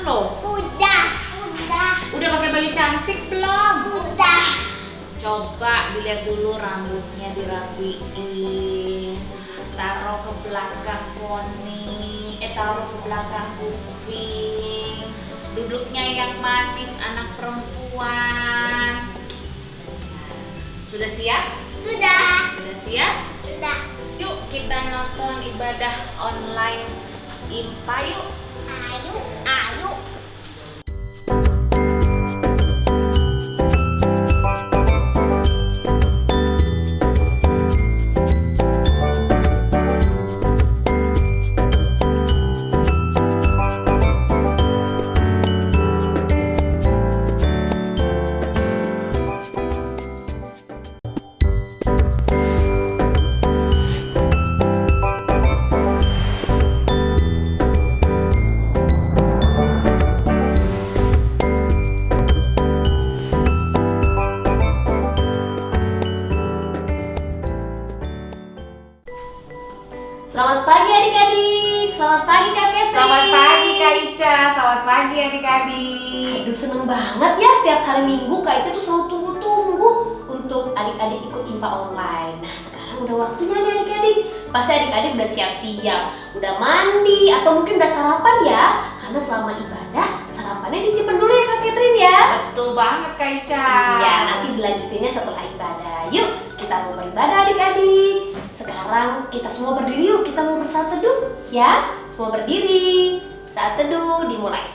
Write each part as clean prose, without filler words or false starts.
loh. Udah. Udah pakai baju cantik belum? Udah. Coba dilihat dulu rambutnya dirapiin. Taruh ke belakang poni, taruh ke belakang kuping. Duduknya yang manis anak perempuan. Sudah siap? Sudah. Sudah siap? Sudah. Yuk kita nonton ibadah online IMPA yuk. Ayo. Selamat pagi adik-adik, selamat pagi Kak Ketri. Selamat pagi Kak Ica, selamat pagi adik-adik. Aduh seneng banget ya setiap hari Minggu Kak Ica tuh selalu tunggu-tunggu untuk adik-adik ikut IMPA online. Nah sekarang udah waktunya nih adik-adik. Pasti adik-adik udah siap-siap, udah mandi atau mungkin udah sarapan ya. Karena selama ibadah sarapannya disimpan dulu ya Kak Ketrin ya. Betul banget Kak Ica. Iya nanti dilanjutinnya setelah ibadah. Yuk kita mau beribadah adik-adik. Sekarang kita semua berdiri yuk, kita mau bersaat teduh ya. Semua berdiri, saat teduh dimulai.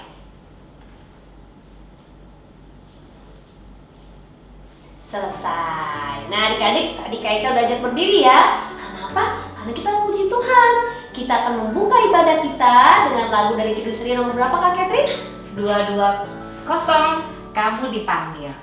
Selesai. Nah adik-adik, tadi Kak Ica udah ajak berdiri ya. Kenapa? Karena kita memuji Tuhan. Kita akan membuka ibadah kita dengan lagu dari Kidung Ceria nomor berapa Kak Ketrin? 220, kamu dipanggil.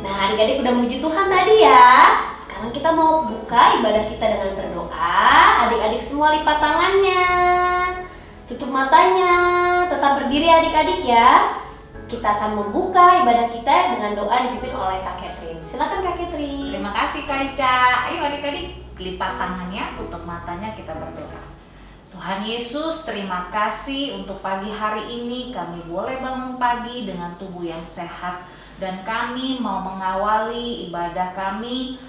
Nah adik-adik udah muji Tuhan tadi ya. Sekarang kita mau buka ibadah kita dengan berdoa. Adik-adik semua lipat tangannya, tutup matanya, tetap berdiri adik-adik ya. Kita akan membuka ibadah kita dengan doa dipimpin oleh Kak Ketrin. Silakan Kak Ketrin. Terima kasih Kak Ica. Ayo adik-adik, lipat tangannya, tutup matanya, kita berdoa. Tuhan Yesus, terima kasih untuk pagi hari ini kami boleh bangun pagi dengan tubuh yang sehat. Dan kami mau mengawali ibadah kami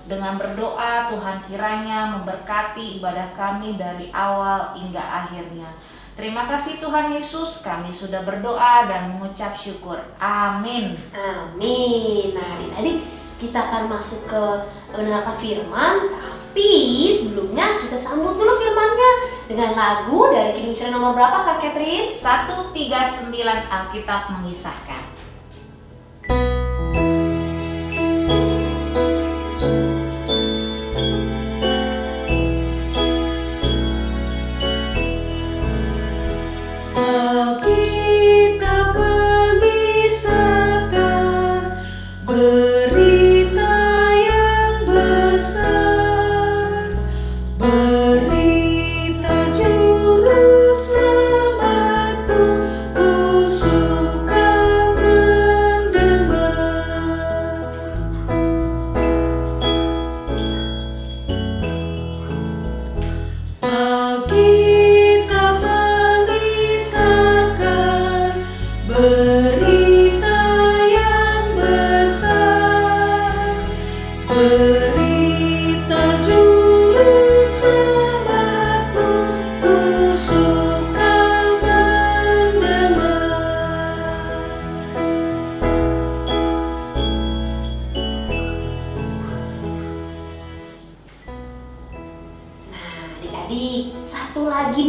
dengan berdoa. Tuhan kiranya memberkati ibadah kami dari awal hingga akhirnya. Terima kasih Tuhan Yesus, kami sudah berdoa dan mengucap syukur. Amin. Amin. Nah adik-adik kita akan masuk ke mendengarkan firman. Tapi sebelumnya kita sambut dulu firmannya dengan lagu dari Kidung Ceria nomor berapa Kak Ketrin? 139 Alkitab mengisahkan. Juru selamatku, ku suka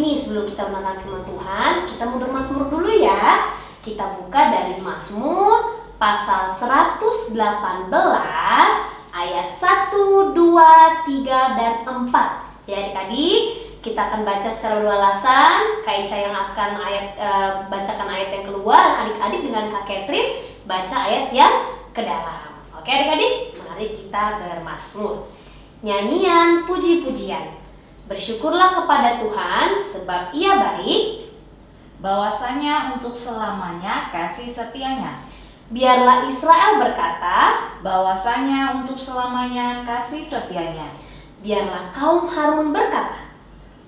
nih sebelum kita mendengar firman Tuhan, kita mau bermazmur dulu ya. Kita buka dari Mazmur pasal 118 ayat 1, 2, 3, dan 4. Ya adik-adik, kita akan baca secara beralasan. Kak Ica yang akan bacakan ayat yang keluar, dan adik-adik dengan Kak Catherine baca ayat yang ke dalam. Oke adik-adik, mari kita bermazmur. Nyanyian puji-pujian. Bersyukurlah kepada Tuhan sebab Ia baik. Bahwasanya untuk selamanya kasih setianya. Biarlah Israel berkata, Bahwasanya untuk selamanya kasih setianya. biarlah kaum Harun berkata,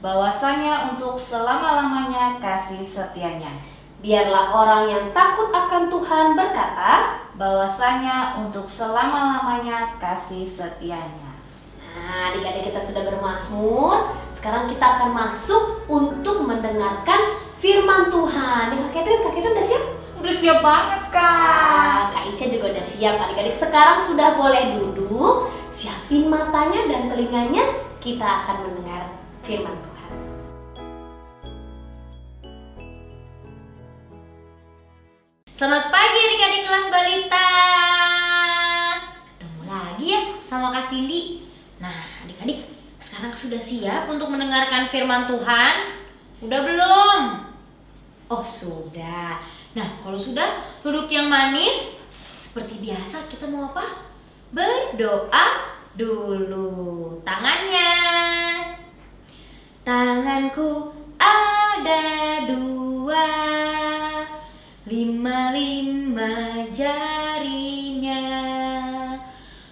Bahwasanya untuk selama-lamanya kasih setianya. biarlah orang yang takut akan Tuhan berkata, Bahwasanya untuk selama-lamanya kasih setianya. nah, adik-adik kita sudah bermazmur. Sekarang kita akan masuk untuk mendengarkan firman Tuhan. Kak Catherine udah siap? Udah siap banget, Kak. Kak Ica juga udah siap. Adik-adik sekarang sudah boleh duduk. Siapin matanya dan telinganya. Kita akan mendengar firman Tuhan. Selamat pagi adik-adik kelas balita. Ketemu lagi ya sama Kak Cindy. Nah adik-adik, sekarang sudah siap untuk mendengarkan firman Tuhan? Udah belum? Oh sudah. Nah kalau sudah, duduk yang manis. Seperti biasa kita mau apa? Berdoa dulu. Tangannya. Tanganku ada dua, 5 jarinya.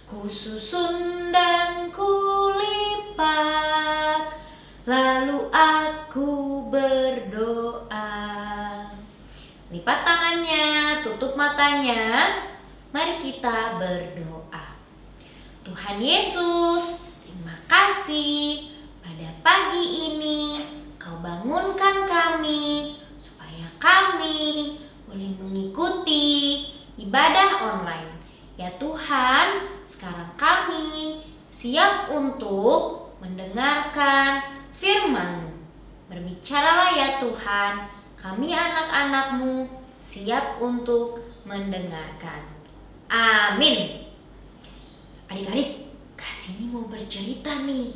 Kususun dan kulipat, lalu aku berdoa. Lipat tangannya, tutup matanya. Mari kita berdoa. Tuhan Yesus, terima kasih pada pagi ini Kau bangunkan kami supaya kami boleh mengikuti ibadah online. Ya Tuhan, sekarang kami siap untuk mendengarkan firman-Mu. Berbicaralah ya Tuhan, kami anak-anak-Mu siap untuk mendengarkan. Amin. Adik-adik, Kak Cindy mau bercerita nih.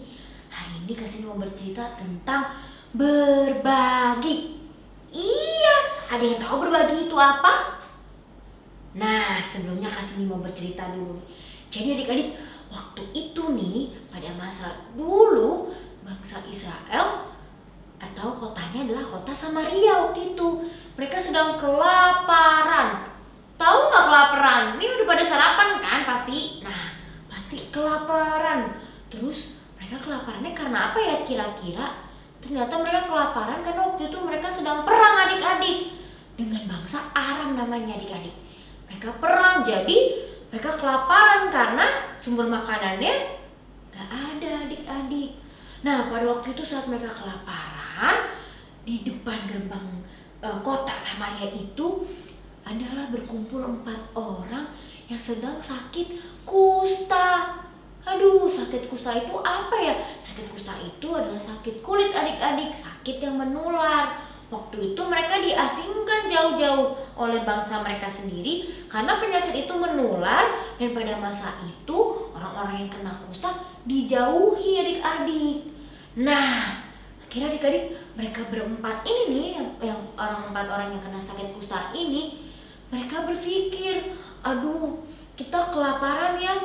Hari ini Kak Cindy mau bercerita tentang berbagi. Iya, ada yang tahu berbagi itu apa? Nah, sebelumnya Kak Cindy mau bercerita dulu. Jadi adik-adik, waktu itu nih, pada masa dulu, bangsa Israel atau kotanya adalah kota Samaria waktu itu. Mereka sedang kelaparan. Tahu nggak kelaparan? Ini udah pada sarapan kan pasti. Nah, pasti kelaparan. Terus mereka kelaparannya karena apa ya kira-kira? Ternyata mereka kelaparan karena waktu itu mereka sedang perang adik-adik dengan bangsa Aram namanya adik-adik. Mereka perang, jadi mereka kelaparan karena sumber makanannya gak ada adik-adik. Nah pada waktu itu saat mereka kelaparan, di depan gerbang kota Samaria itu adalah berkumpul 4 orang yang sedang sakit kusta. Aduh, sakit kusta itu apa ya? Sakit kusta itu adalah sakit kulit adik-adik, sakit yang menular. Waktu itu mereka diasingkan jauh-jauh oleh bangsa mereka sendiri karena penyakit itu menular, dan pada masa itu orang-orang yang kena kusta dijauhi adik-adik. Nah, akhirnya adik-adik mereka berempat ini nih, yang 4 orang yang kena sakit kusta ini, mereka berpikir, aduh kita kelaparan ya,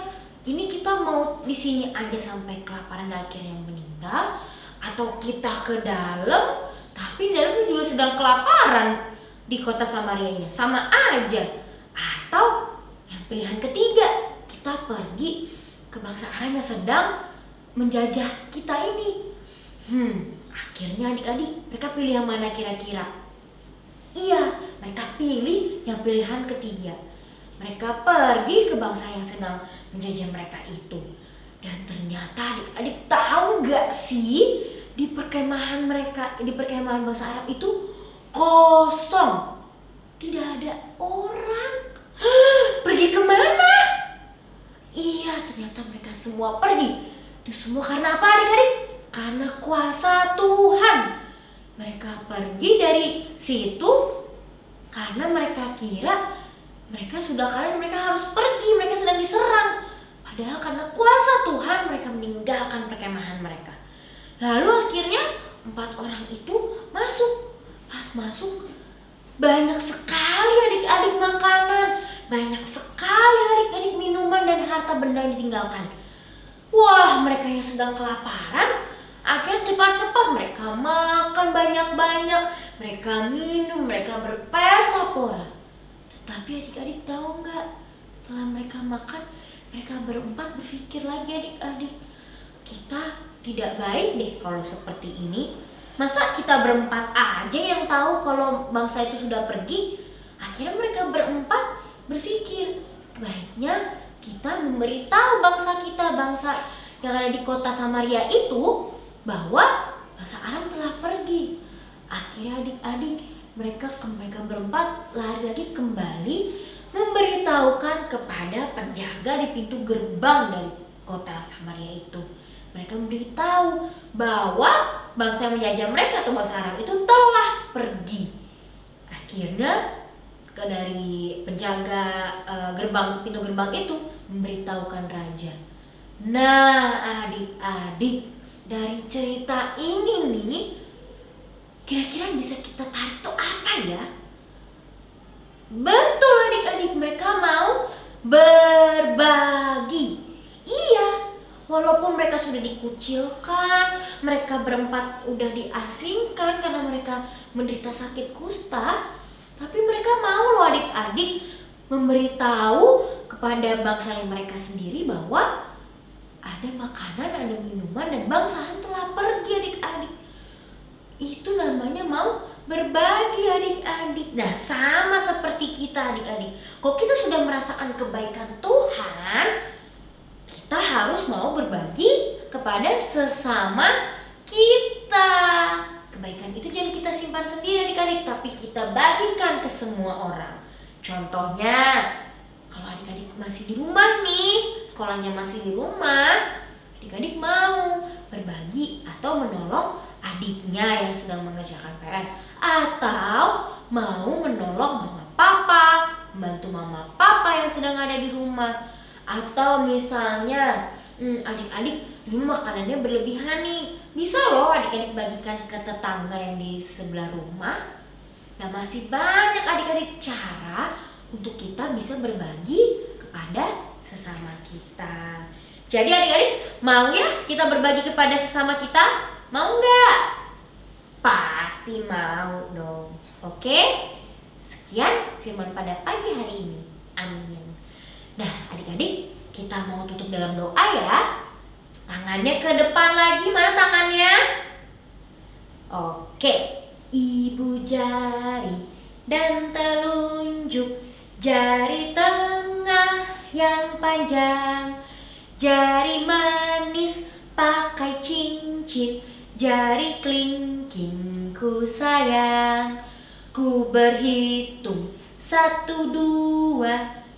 ini kita mau di sini aja sampai kelaparan dan akhirnya meninggal, atau kita ke dalam tapi dalamnya juga sedang kelaparan di kota Samarianya, sama aja. Atau yang pilihan ketiga, kita pergi ke bangsa Aram yang sedang menjajah kita ini. Akhirnya adik-adik mereka pilih yang mana kira-kira? Iya, mereka pilih yang pilihan ketiga. Mereka pergi ke bangsa yang sedang menjajah mereka itu. Dan ternyata adik-adik tahu gak sih, di perkemahan mereka, di perkemahan bangsa Arab itu kosong. Tidak ada orang. Pergi kemana? Iya, ternyata mereka semua pergi. Itu semua karena apa adik-adik? Karena kuasa Tuhan. pergi dari situ karena mereka kira mereka sudah kalah, mereka harus pergi, mereka sedang diserang. Padahal karena kuasa Tuhan mereka meninggalkan perkemahan mereka. Lalu akhirnya 4 orang itu masuk. Pas masuk banyak sekali adik-adik makanan, banyak sekali adik-adik minuman dan harta benda yang ditinggalkan. Wah, mereka yang sedang kelaparan akhirnya cepat-cepat mereka makan banyak-banyak, mereka minum, mereka berpesta pora. Tetapi adik-adik tahu nggak? Setelah mereka makan, mereka berempat berpikir lagi adik-adik, kita tidak baik deh kalau seperti ini. Masa kita berempat aja yang tahu kalau bangsa itu sudah pergi? Akhirnya mereka berempat berpikir, baiknya kita memberitahu bangsa kita, bangsa yang ada di kota Samaria itu, bahwa bangsa Aram telah pergi. Akhirnya adik-adik mereka berempat lari lagi kembali memberitahukan kepada penjaga di pintu gerbang dari kota Samaria itu. Mereka memberitahu bahwa bangsa yang menjajah mereka atau bangsa Aram itu telah pergi. Akhirnya dari penjaga pintu gerbang itu memberitahukan raja. Nah, adik-adik, dari cerita ini nih, kira-kira yang bisa kita tarik tuh apa ya? Betul adik-adik, mereka mau berbagi. Iya, walaupun mereka sudah dikucilkan, mereka berempat udah diasingkan karena mereka menderita sakit kusta, tapi mereka mau loh adik-adik memberitahu kepada bangsa yang mereka sendiri bahwa ada makanan, ada minuman, dan bangsa Aram telah pergi adik-adik. Itu namanya mau berbagi adik-adik. Nah, sama seperti kita adik-adik. Kalau kita sudah merasakan kebaikan Tuhan, kita harus mau berbagi kepada sesama kita. Kebaikan itu jangan kita simpan sendiri adik-adik, tapi kita bagikan ke semua orang. Contohnya, kalau adik-adik masih di rumah nih, sekolahnya masih di rumah, adik-adik mau berbagi atau menolong adiknya yang sedang mengerjakan PR, atau mau menolong mama papa, membantu mama papa yang sedang ada di rumah. Atau misalnya adik-adik di rumah makanannya berlebihan nih, bisa loh adik-adik bagikan ke tetangga yang di sebelah rumah. Nah, masih banyak adik-adik cara untuk kita bisa berbagi kepada sesama kita. Jadi adik-adik, mau ya kita berbagi kepada sesama kita? Mau nggak? Pasti mau dong. Oke? Sekian firman pada pagi hari ini. Amin. Nah, adik-adik, kita mau tutup dalam doa ya. Tangannya ke depan lagi. Mana tangannya? Oke. Ibu jari dan telunjuk, jari tengah yang panjang, jari manis pakai cincin, jari kelingking ku sayang. Ku berhitung 1, 2,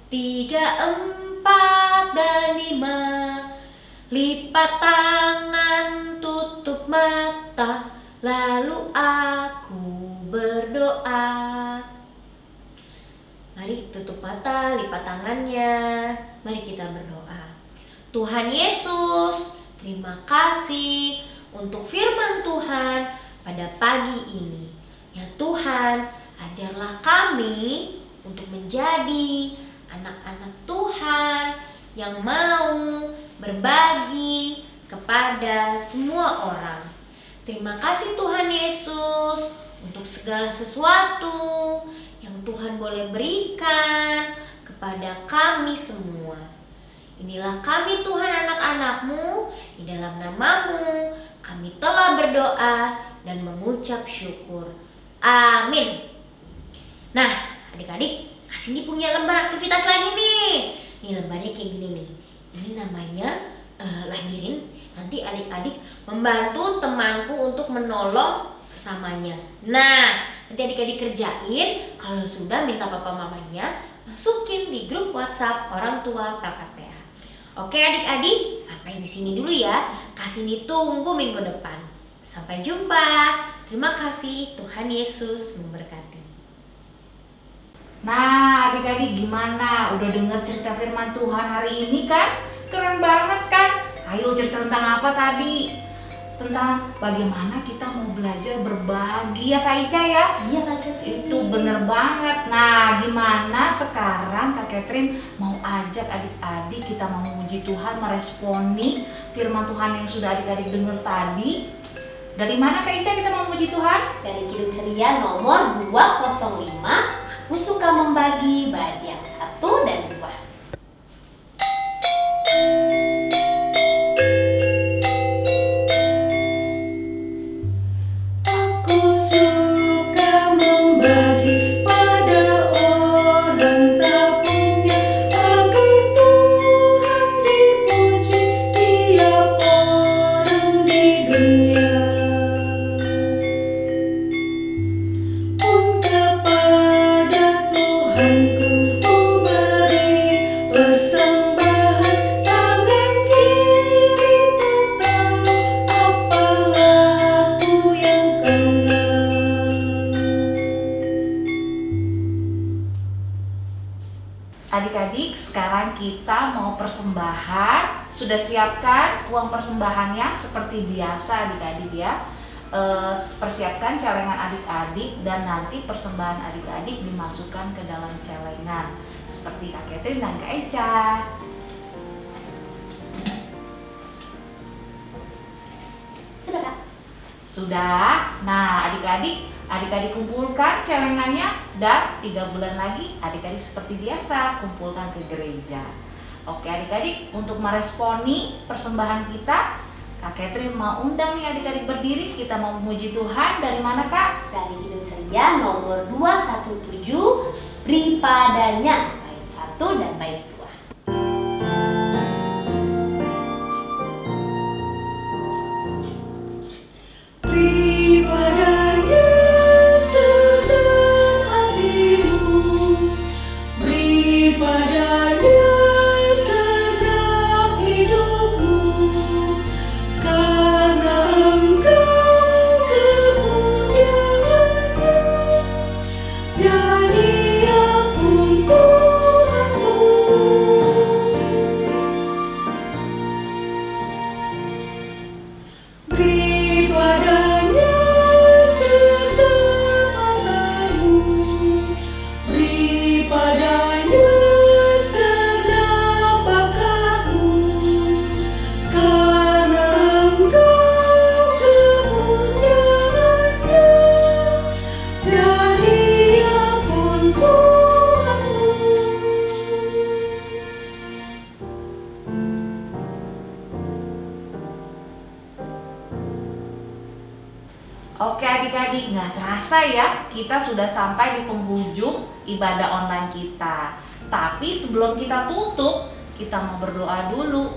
3, 4, dan 5. Lipat tangan, tutup mata, lalu aku berdoa. Mari tutup mata, lipat tangannya. Mari kita berdoa. Tuhan Yesus, terima kasih untuk firman Tuhan pada pagi ini. Ya Tuhan, ajarlah kami untuk menjadi anak-anak Tuhan yang mau berbagi kepada semua orang. Terima kasih Tuhan Yesus untuk segala sesuatu yang Tuhan boleh berikan kepada kami semua. Inilah kami Tuhan, anak-anak-Mu, di dalam nama-Mu kami telah berdoa dan mengucap syukur. Amin. Nah, adik-adik, Kasini punya lembar aktivitas lagi nih. Nih lembarnya kayak gini nih. Ini namanya labirin. Nanti adik-adik membantu temanku untuk menolong sesamanya. Nah, nanti adik-adik kerjain. Kalau sudah, minta papa mamanya masukin di grup WhatsApp orang tua PKPA. Oke adik-adik, sampai di sini dulu ya. Kasini tunggu minggu depan. Sampai jumpa. Terima kasih, Tuhan Yesus memberkati. Nah, adik-adik gimana? Udah denger cerita firman Tuhan hari ini kan? Keren banget kan? Ayo cerita tentang apa tadi? Tentang bagaimana kita mau belajar berbagi ya Kak Ica ya? Iya Kak Catherine. Itu bener banget. Nah, gimana sekarang Kak Catherine mau ajak adik-adik kita mau memuji Tuhan, meresponi firman Tuhan yang sudah adik-adik dengar tadi. Dari mana Kak Ica kita mau memuji Tuhan? Dari Kidung Ceria nomor 205, Aku Suka Membagi, bait yang 1 dan 2. Aku suka membagi pada orang tak punya, agar Tuhan dipuji tiap orang di dunia. Pun kepada Tuhanku ku beri persembahan, tangan kiri tak tahu apa laku yang kena. Adik-adik, sekarang kita mau persembahan. Sudah siapkan uang persembahannya seperti biasa adik-adik ya. Persiapkan celengan adik-adik dan nanti persembahan adik-adik dimasukkan ke dalam celengan seperti Kak Catherine dan Kak Eca. Sudah Kak? Sudah. Nah, adik-adik kumpulkan celengannya dan 3 bulan lagi adik-adik seperti biasa kumpulkan ke gereja. Oke adik-adik, untuk meresponi persembahan kita, Kak Catherine mau undang nih adik-adik berdiri, kita mau memuji Tuhan. Dari mana Kak? Dari Kidung Ceria nomor 217, Beri Padanya, bait 1 dan bait 2. Beri padanya segenap hatimu, beri padanya segenap hidupmu, karena Engkau kemuliaannya, dan Dia pun Tuhanmu. Beri padanya segenap hartamu, beri padanya segenap bakatmu, karena Engkau kemuliaannya, dan Dia pun Tuhanmu. Oke adik-adik, nggak terasa ya kita sudah sampai di penghujung ibadah online kita. Tapi sebelum kita tutup, kita mau berdoa dulu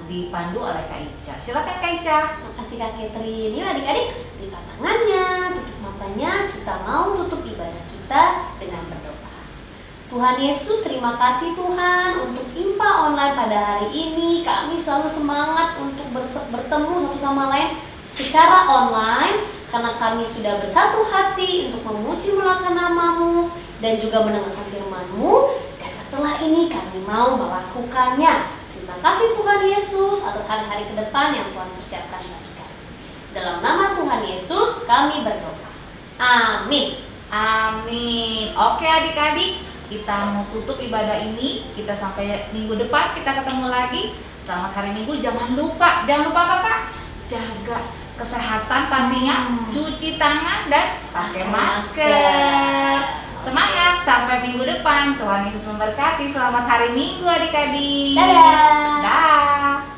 dipandu oleh Kak Ica. Silakan Kak Ica. Makasih Kak Catherine. Yuk adik-adik, lipat tangannya, tutup matanya. Kita mau tutup ibadah kita dengan berdoa. Tuhan Yesus, terima kasih Tuhan untuk IMPA online pada hari ini. Kami selalu semangat untuk bertemu satu sama lain secara online, karena kami sudah bersatu hati untuk memuji muliakan nama-Mu dan juga mendengarkan firman-Mu. Dan setelah ini kami mau melakukannya. Terima kasih Tuhan Yesus atas hari-hari ke depan yang Tuhan persiapkan bagi kami. Dalam nama Tuhan Yesus kami berdoa. Amin. Amin. Oke adik-adik, kita mau tutup ibadah ini. Kita sampai minggu depan kita ketemu lagi. Selamat hari Minggu. Jangan lupa apa Kak? Jaga kesehatan pastinya, cuci tangan dan pakai masker. Semangat sampai minggu depan. Tuhan Yesus memberkati. Selamat hari Minggu adik-adik. Dadah. Dah.